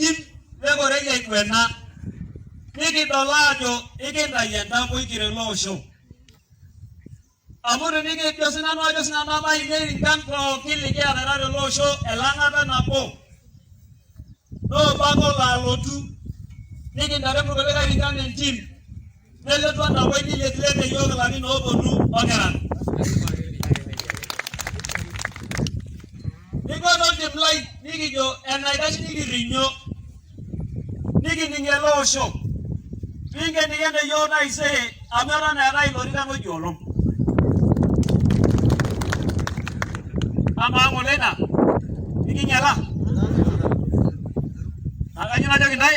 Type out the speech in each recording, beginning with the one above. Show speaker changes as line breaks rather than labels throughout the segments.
entim legorege ikwena nikidolajo ikindayenda moikire losho amuru niki josina mama ingeri kanko kilike arare losho elangata nabo no bago la lotu nikindare mugolega ingane entim neletu anda weni letlete yoga la ni no bonu ogera niko no dimlai niki jo enaidashi niki rinyo niki ningelo osho pinge nigende yo na ise amara na rai lorika no jolom ama ngolena niki nyala aganyuna jogi ndai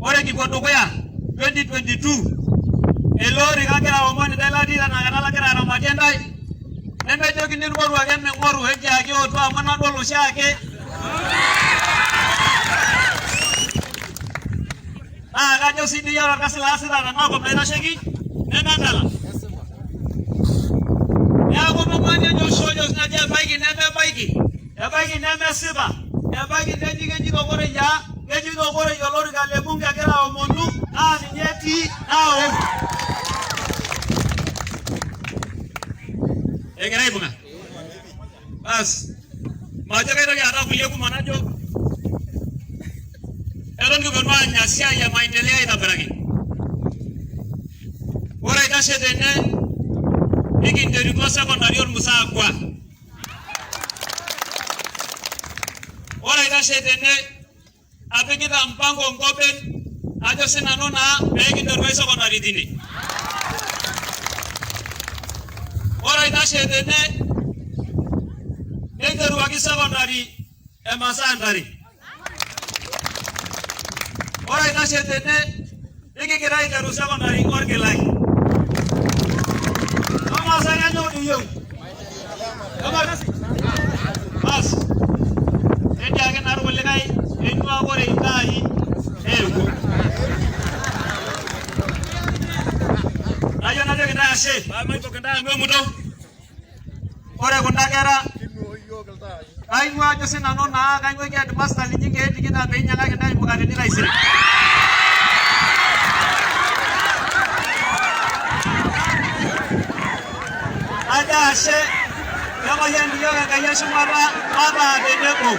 ore kipodo koya 2022 elori kakira omoni dela dira na gana lakira na matendai nembe jogi nirboru agenne ngoru heje ake otu amana dolo shake kajo sidi yara kasila asira na ngoko mena sheki nenandala ya gomo manya jo shojo na je baiki neme siba ya baiki nenjige jigo gore ya gejigo gore yo lori gale bunga kera omondu ni nyeti nao egerai bunga bas majaga ro ya rafu yeku manajo Eron gubernua nyasia ya maendeleo itabaraki. Ora itashe dene iki nderiko secondary on musakwa. Ora itashe dene apikita mpango ngopen ajo sina nona begi nderiko secondary dini. Ora itashe dene nderuaki secondary emasandari. Ora itashe dene ikigira iteru secondary orgelai kama saya nyoni yo kama bas ende age naru legai enwa gore itai ego ayo na de kenda ase ba mai to kenda ngo mudo ore kunda kera ai ngwa jose na no na kai ngwe ke master linjinge dikita be nyala kenda imukane ni raisiri ada ase kama yendi yoga kaya shumara aba de neko